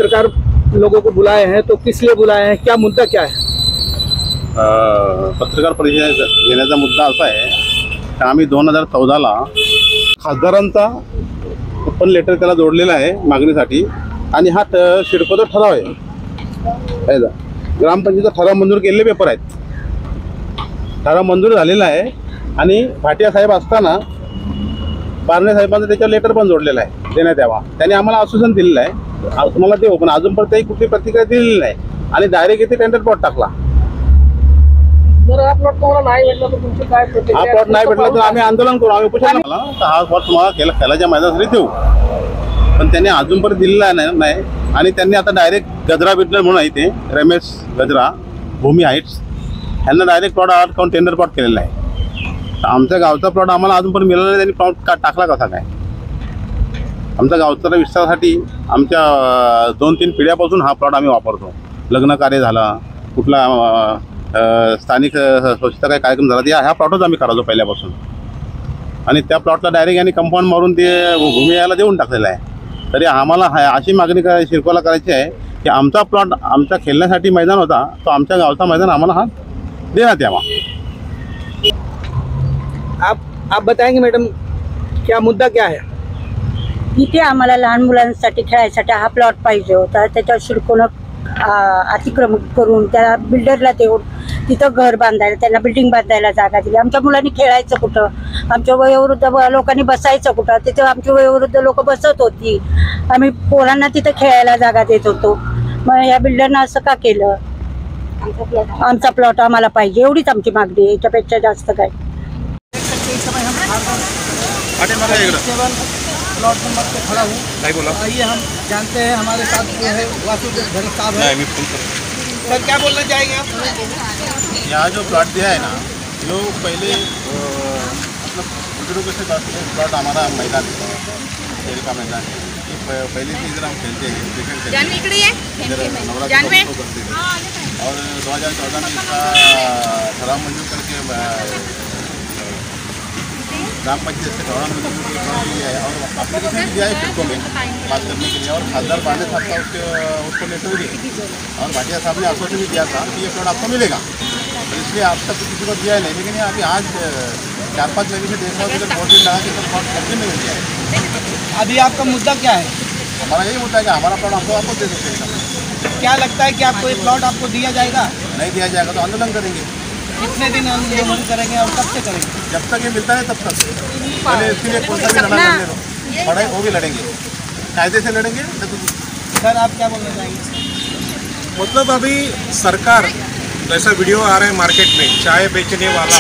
पत्रकार लोगों को बुलाए हैं, तो किस लिए बुलाए हैं, क्या मुद्दा क्या है? पत्रकार परिषद घेण्याचा मुद्दा असा आहे की आम्ही 2014ला खासदारांचा ओपन लेटर त्याला जोडलेला आहे मागणीसाठी, आणि हा सिडकोचा ठराव आहे. ग्रामपंचायतीचा ठराव मंजूर केलेले पेपर आहेत. ठराव मंजूर झालेला आहे आणि भाटिया साहेब असताना बारणे साहेबांचं त्याच्यावर लेटर पण जोडलेलं आहे देण्यात यावा. त्यांनी आम्हाला आश्वासन दिलेलं आहे तुम्हाला देऊ, पण अजूनपर्यंत कुठली प्रतिक्रिया दिलेली नाही आणि डायरेक्ट इथे टेंडर प्लॉट टाकला. जर हा प्लॉट तुम्हाला नाही भेटला तर तुमची काय प्रतिक्रिया? हा प्लॉट नाही भेटला तर आम्ही आंदोलन करू, आम्ही उपोषण केला. तर हा प्लॉट तुम्हाला खेळाच्या मैदानासाठी देऊ, पण त्यांनी अजूनपर्यंत दिलेला नाही. आणि त्यांनी आता डायरेक्ट गजरा बिल्डर म्हणून आहे ते रमेश गजरा भूमी हाईट्स यांना direct plot account tender plot केलेला आहे. आमच्या गावचा प्लॉट आम्हाला अजूनपर्यंत मिळाला नाही. त्यांनी प्लॉट टाकला कसा काय? आमच्या गावच्या विस्तारासाठी आमच्या 2-3 पिढ्यापासून हा प्लॉट आम्ही वापरतो. लग्न कार्य झाला, कुठला स्थानिक स्वच्छता काही कार्यक्रम झाला, ते ह्या प्लॉटच आम्ही करायचो पहिल्यापासून. आणि त्या प्लॉटला डायरेक्ट यांनी कंपाऊंड मारून ते भूमी याला देऊन टाकलेलं आहे. तरी आम्हाला अशी मागणी सिडकोला करायची आहे की आमचा प्लॉट आमच्या खेळण्यासाठी मैदान होता, तो आमच्या गावचा मैदान आम्हाला हा देण्यात यावा. आप बताएंगे मैडम क्या मुद्दा क्या है? इथे आम्हाला लहान मुलांसाठी खेळायसाठी हा प्लॉट पाहिजे होता. त्याच्यावर सिडकोनं अतिक्रमण करून त्या बिल्डरला देऊन तिथं घर बांधायला, त्यांना बिल्डिंग बांधायला जागा दिली. आमच्या मुलांनी खेळायचं कुठं, आमच्या वयोवृद्ध लोकांनी बसायचं कुठं, तिथं आमची वयोवृद्ध लोक बसत होती. आम्ही पोरांना तिथं खेळायला जागा देत होतो. मग या बिल्डरनं असं का केलं? आमचा प्लॉट आम्हाला पाहिजे, एवढीच आमची मागणी आहे, याच्यापेक्षा जास्त काय. प्लॉट नंबर पे खड़ा हूँ, नहीं बोला। आइए हम जानते हैं, हमारे साथ जो है वासुदेव भरत साहब है। सर क्या बोलना चाहेंगे आप? यहाँ जो प्लॉट दिया है ना, जो पहले मतलब बुजुर्गों से प्लॉट हमारा मैदान खेल का मैदान है. पहले से इधर हम खेलते हैं, क्रिकेट खेलते हैं नवरात्रि करते थे. और 2014 में इसका ठराव मंजूर करके ग्राम पंचायत से ठराव मंजूर किया है और एप्लीकेशन दिया है सिडको में बात करने के लिए. और खासदार बारणे साहब का उसको लेटर भी, और भाटिया साहब ने आश्वासन भी दिया था कि ये प्लॉट आपको मिलेगा. तो इसलिए आप तक किसी को दिया है नहीं, लेकिन अभी आज 4-5 महीने से देख रहा हूँ कि बहुत दिन लगा कि सब प्लॉट कब्जे में मिल गया है. अभी आपका मुद्दा क्या है? हमारा यही मुद्दा है कि हमारा प्लॉट हमको वापस दे सकते हैं. क्या लगता है कि आपको ये प्लॉट आपको दिया जाएगा? नहीं दिया जाएगा तो आंदोलन करेंगे. कितने दिन आंदोलन करेंगे और कब से करेंगे? जब तक ये मिलता है तब तक. पहले इसके लिए कौन सा भी लड़ना लड़ने दो, पढ़े वो भी लड़ेंगे, कायदे से लड़ेंगे. सर आप क्या बोलना चाहेंगे? मतलब अभी सरकार जैसा वीडियो आ रहा है मार्केट में, चाय बेचने वाला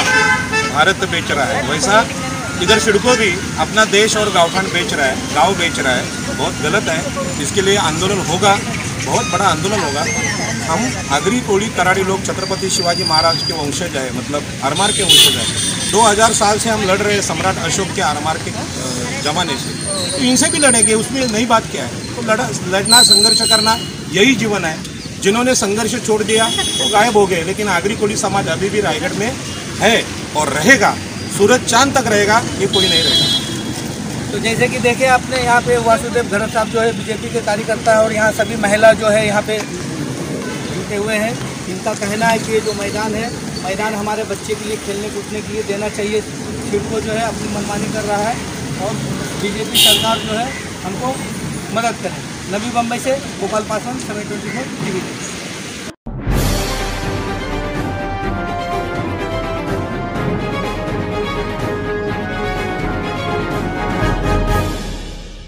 भारत बेच रहा है, वैसा इधर सिडको भी अपना देश और गाँवखान बेच रहा है, गाँव बेच रहा है. बहुत गलत है. इसके लिए आंदोलन होगा, बहुत बड़ा आंदोलन होगा. हम आगरी कोली कराड़ी लोग छत्रपति शिवाजी महाराज के वंशज है, मतलब आरमार के वंशज है. 2000 साल से हम लड़ रहे हैं सम्राट अशोक के आरमार के ज़माने से. तो इनसे भी लड़ेंगे, उसमें नई बात क्या है? तो लड़ना संघर्ष करना यही जीवन है. जिन्होंने संघर्ष छोड़ दिया वो गायब हो गए, लेकिन आगरी कोली समाज अभी भी रायगढ़ में है और रहेगा. सूरज चांद तक रहेगा, ये कोई नहीं रहेगा. तो जैसे कि देखे आपने यहाँ पे वासुदेव भरत साहब जो है बीजेपी के कार्यकर्ता है, और यहाँ सभी महिला जो है यहाँ पे जुटे हुए हैं. इनका कहना है कि ये जो मैदान है, मैदान हमारे बच्चे के लिए खेलने कूदने के लिए देना चाहिए. सिडको जो है अपनी मनमानी कर रहा है और बीजेपी सरकार जो है हमको मदद करे. नवी बम्बई से गोपाल पासवान, समय 24 टीवी।